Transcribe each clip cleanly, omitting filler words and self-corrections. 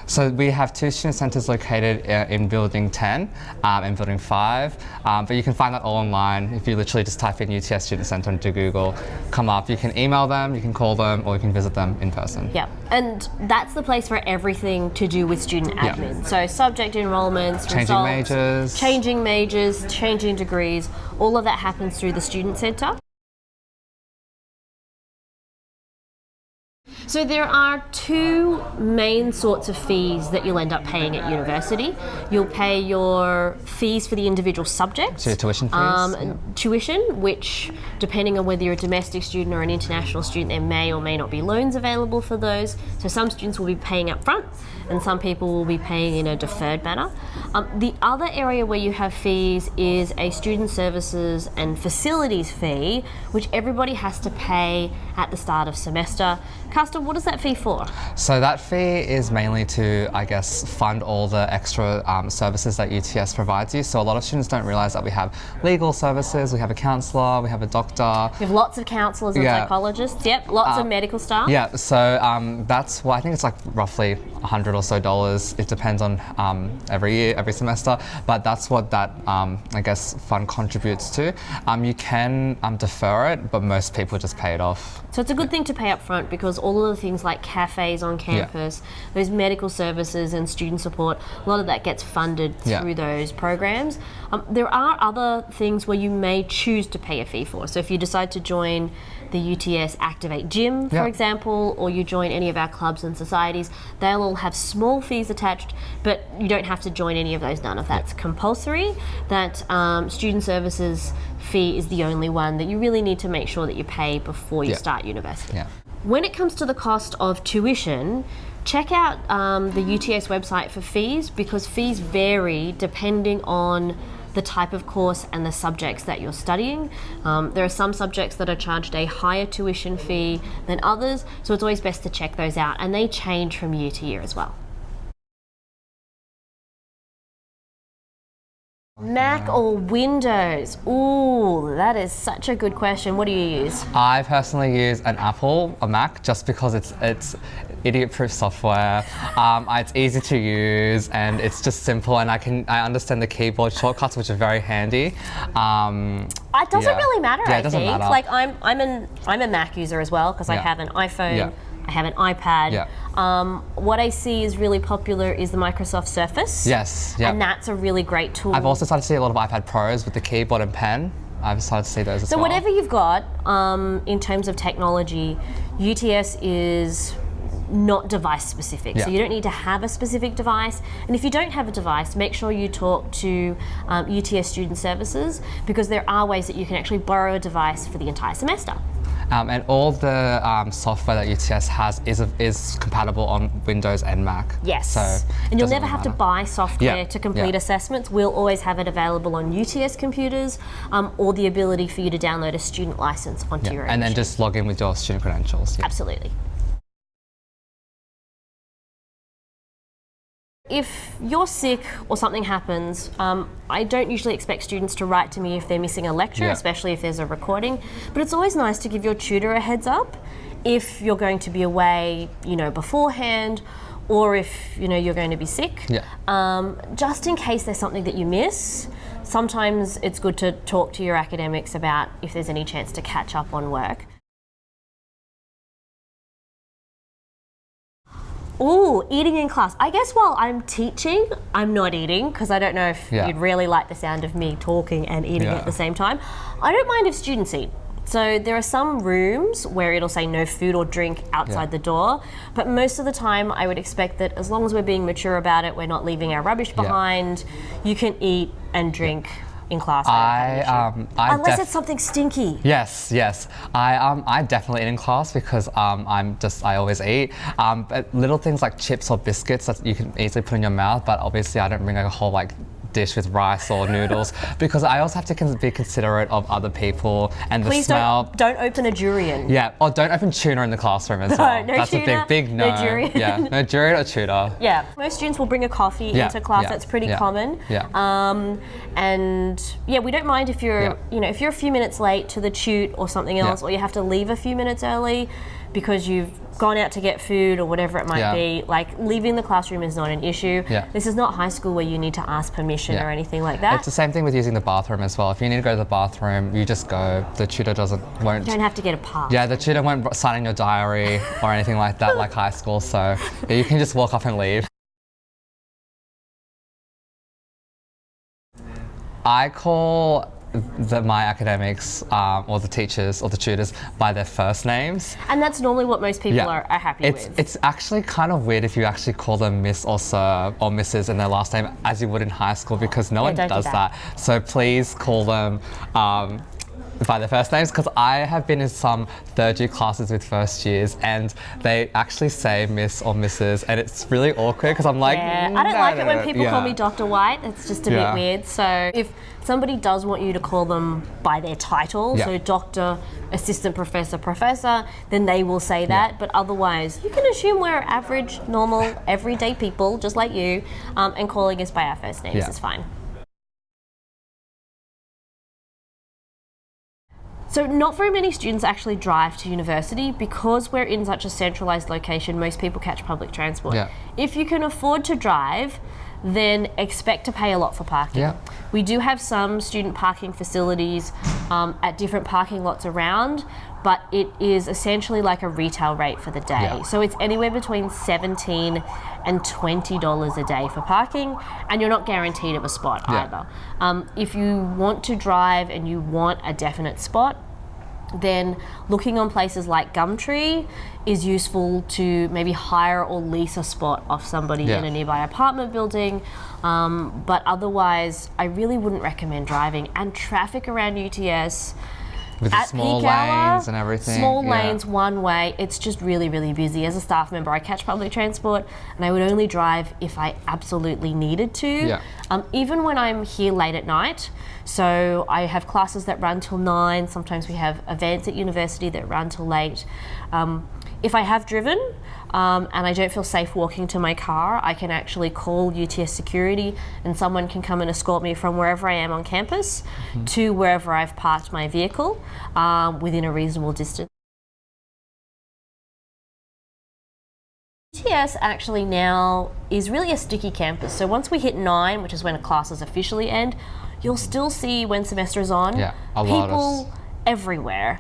So we have 2 student centres located in Building 10 and Building 5, but you can find that all online if you literally just type in UTS Student Centre into Google, come up. You can email them, you can call them, or you can visit them in person. Yeah, and that's the place for everything to do with student admin. Yeah. So subject enrolments, changing majors, changing degrees, all of that happens through the Student Centre. So there are 2 main sorts of fees that you'll end up paying at university. You'll pay your fees for the individual subjects. So your tuition fees? Tuition, which depending on whether you're a domestic student or an international student, there may or may not be loans available for those. So some students will be paying up front and some people will be paying in a deferred manner. The other area where you have fees is a student services and facilities fee, which everybody has to pay at the start of semester. Custom, what is that fee for? So that fee is mainly to, I guess, fund all the extra services that UTS provides you. So a lot of students don't realise that we have legal services, we have a counsellor, we have a doctor. We have lots of counsellors and psychologists, lots of medical staff. Yeah, so that's why I think it's like roughly $100 or so. It depends on every year, every semester, but that's what that, I guess, fund contributes to. You can defer it, but most people just pay it off. So it's a good thing to pay up front because all of the things like cafes on campus, those medical services and student support, a lot of that gets funded through those programs. There are other things where you may choose to pay a fee for. So if you decide to join the UTS Activate Gym, for example, or you join any of our clubs and societies, they'll all have small fees attached, but you don't have to join any of those. None of that's compulsory. That student services fee is the only one that you really need to make sure that you pay before you start university. When it comes to the cost of tuition, check out the UTS website for fees because fees vary depending on the type of course and the subjects that you're studying. There are some subjects that are charged a higher tuition fee than others, so it's always best to check those out, and they change from year to year as well. Mac or Windows? Ooh, that is such a good question. What do you use? I personally use a Mac, just because it's idiot-proof software. It's easy to use and it's just simple, and I understand the keyboard shortcuts, which are very handy. It doesn't really matter. Yeah, it doesn't matter. Like I'm a Mac user as well because I have an iPhone. I have an iPad. What I see is really popular is the Microsoft Surface. Yes. And that's a really great tool. I've also started to see a lot of iPad Pros with the keyboard and pen. I've started to see those as well. So whatever you've got in terms of technology, UTS is not device specific. So you don't need to have a specific device. And if you don't have a device, make sure you talk to UTS Student Services because there are ways that you can actually borrow a device for the entire semester. And all the software that UTS has is compatible on Windows and Mac. Yes. So and you'll never have to buy software to complete assessments. We'll always have it available on UTS computers or the ability for you to download a student license onto your own and then machine. just log in with your student credentials. Absolutely. If you're sick or something happens, I don't usually expect students to write to me if they're missing a lecture, especially if there's a recording, but it's always nice to give your tutor a heads up if you're going to be away, beforehand, or if, you're going to be sick. Just in case there's something that you miss. Sometimes it's good to talk to your academics about if there's any chance to catch up on work. Ooh, eating in class. I guess while I'm teaching, I'm not eating because I don't know if you'd really like the sound of me talking and eating at the same time. I don't mind if students eat. So there are some rooms where it'll say no food or drink outside the door, but most of the time I would expect that as long as we're being mature about it, we're not leaving our rubbish behind, you can eat and drink in class. Unless it's something stinky. Yes. I definitely eat in class because I always eat. But little things like chips or biscuits that you can easily put in your mouth, but obviously I don't bring a whole dish with rice or noodles because I also have to be considerate of other people and the smell. Please don't open a durian. Yeah, or don't open tuna in the classroom as well. No That's tuna, a big no. No durian. Yeah, no durian or tuna. Yeah, most students will bring a coffee into class. That's pretty common. And we don't mind if you're if you're a few minutes late to the tute or something else, or you have to leave a few minutes early. because you've gone out to get food or whatever it might be, like leaving the classroom is not an issue. This is not high school where you need to ask permission or anything like that. It's the same thing with using the bathroom as well. If you need to go to the bathroom, you just go. The tutor won't. You don't have to get a pass. Yeah, the tutor won't sign in your diary or anything like that, like high school. So you can just walk up and leave. I call my academics or the teachers or the tutors by their first names. And that's normally what most people are happy with. It's actually kind of weird if you actually call them Miss or Sir or Mrs. in their last name as you would in high school, because no one does that. So please call them by their first names, because I have been in some third year classes with first years and they actually say Miss or Mrs. and it's really awkward because I'm like, I don't like it when people call me Dr. White. It's just a bit weird. So if somebody does want you to call them by their title, so doctor, assistant professor, professor, then they will say that. But otherwise, you can assume we're average, normal, everyday people, just like you, and calling us by our first names is fine. So not very many students actually drive to university because we're in such a centralised location. Most people catch public transport. If you can afford to drive, then expect to pay a lot for parking. We do have some student parking facilities at different parking lots around, but it is essentially like a retail rate for the day. So it's anywhere between $17 and $20 a day for parking, and you're not guaranteed of a spot either. If you want to drive and you want a definite spot, then looking on places like Gumtree is useful to maybe hire or lease a spot off somebody in a nearby apartment building. But otherwise, I really wouldn't recommend driving. And traffic around UTS, with the small lanes and everything. Small lanes, one way, it's just really, really busy. As a staff member, I catch public transport and I would only drive if I absolutely needed to. Even when I'm here late at night, so I have classes that run till 9, sometimes we have events at university that run till late. If I have driven and I don't feel safe walking to my car, I can actually call UTS security and someone can come and escort me from wherever I am on campus to wherever I've parked my vehicle within a reasonable distance. UTS actually now is really a sticky campus. So once we hit 9, which is when classes officially end, you'll still see when semester is on, people everywhere.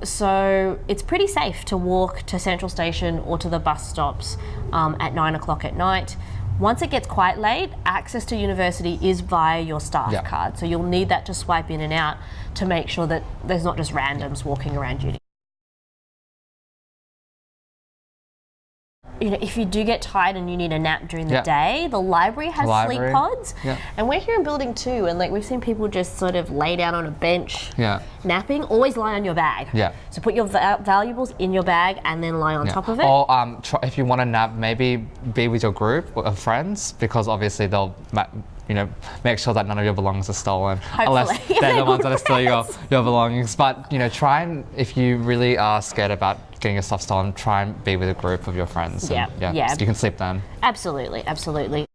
So it's pretty safe to walk to Central Station or to the bus stops at 9 o'clock at night. Once it gets quite late, access to university is via your staff card. So you'll need that to swipe in and out to make sure that there's not just randoms walking around uni. You know, if you do get tired and you need a nap during the day, the library has sleep pods. And we're here in building 2, and like we've seen people just sort of lay down on a bench napping. Always lie on your bag. So put your valuables in your bag and then lie on top of it. Or if you want to nap, maybe be with your group of friends, because obviously they'll make sure that none of your belongings are stolen. Unless they're the ones that are stealing your belongings. But try and, if you really are scared about getting your stuff stolen, try and be with a group of your friends. So you can sleep then. Absolutely.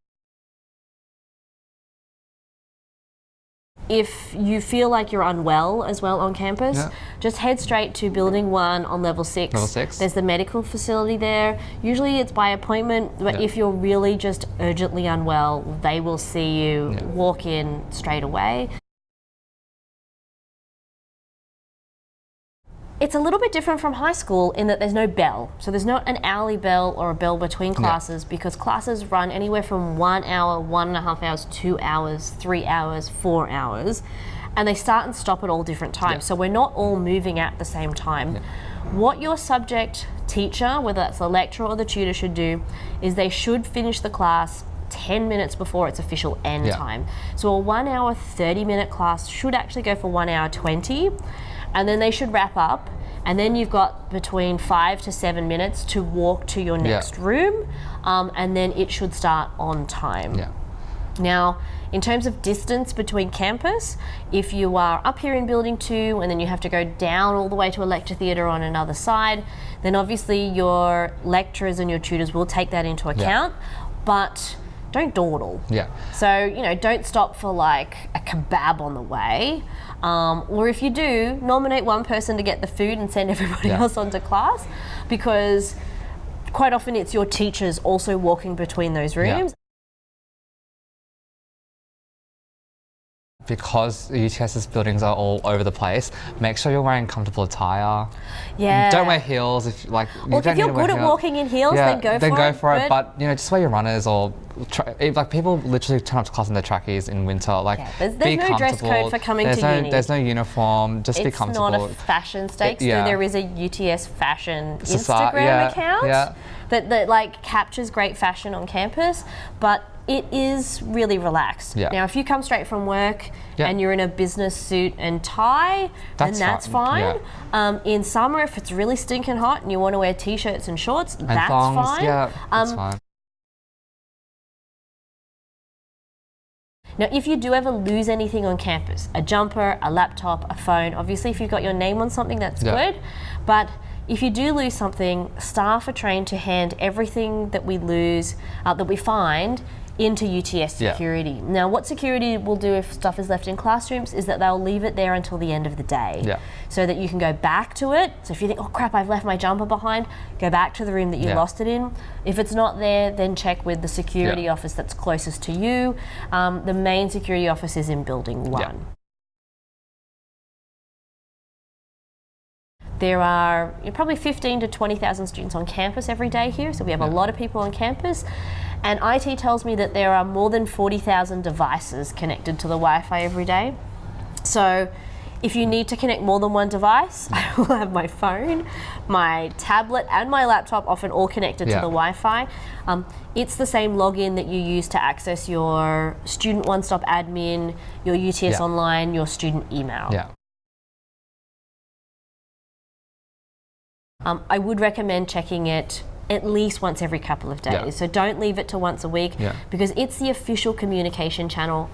If you feel like you're unwell as well on campus, just head straight to building 1 on level 6. Level 6. There's the medical facility there. Usually it's by appointment, but if you're really just urgently unwell, they will see you, walk in straight away. It's a little bit different from high school in that there's no bell. So there's not an hourly bell or a bell between classes because classes run anywhere from 1 hour, 1.5 hours, 2 hours, 3 hours, 4 hours. And they start and stop at all different times. So we're not all moving at the same time. What your subject teacher, whether that's the lecturer or the tutor, should do is they should finish the class 10 minutes before its official end time. So a 1 hour, 30-minute class should actually go for 1 hour, 20. And then they should wrap up, and then you've got between 5 to 7 minutes to walk to your next room, and then it should start on time. Now, in terms of distance between campus, if you are up here in building 2 and then you have to go down all the way to a lecture theatre on another side, then obviously your lecturers and your tutors will take that into account. But don't dawdle. Yeah. So, you know, don't stop for like a kebab on the way. Or if you do, nominate one person to get the food and send everybody else on to class, because quite often it's your teachers also walking between those rooms. Because UTS's buildings are all over the place, make sure you're wearing comfortable attire. Yeah. Don't wear heels if like. Or if you're good at walking in heels, then go for it. But you know, just wear your runners or like people literally turn up to class in their trackies in winter. Like, there's be no dress code for coming to uni. There's no uniform. Just be comfortable. It's not a fashion stakes. Though there is a UTS fashion Instagram account that like captures great fashion on campus, but it is really relaxed. Now, if you come straight from work and you're in a business suit and tie, then that's fine. In summer, if it's really stinking hot and you want to wear t-shirts and shorts, that's fine. That's fine. Now, if you do ever lose anything on campus, a jumper, a laptop, a phone, obviously if you've got your name on something, that's good. But if you do lose something, staff are trained to hand everything that we lose, that we find, into UTS security. Now, what security will do if stuff is left in classrooms is that they'll leave it there until the end of the day, so that you can go back to it. So if you think, oh crap, I've left my jumper behind, go back to the room that you lost it in. If it's not there, then check with the security office that's closest to you. The main security office is in Building 1. There are probably 15 to 20,000 students on campus every day here, so we have a lot of people on campus. And IT tells me that there are more than 40,000 devices connected to the Wi-Fi every day. So if you need to connect more than one device, I will have my phone, my tablet and my laptop often all connected to the Wi-Fi. It's the same login that you use to access your student one-stop admin, your UTS online, your student email. I would recommend checking it at least once every couple of days. So don't leave it to once a week, because it's the official communication channel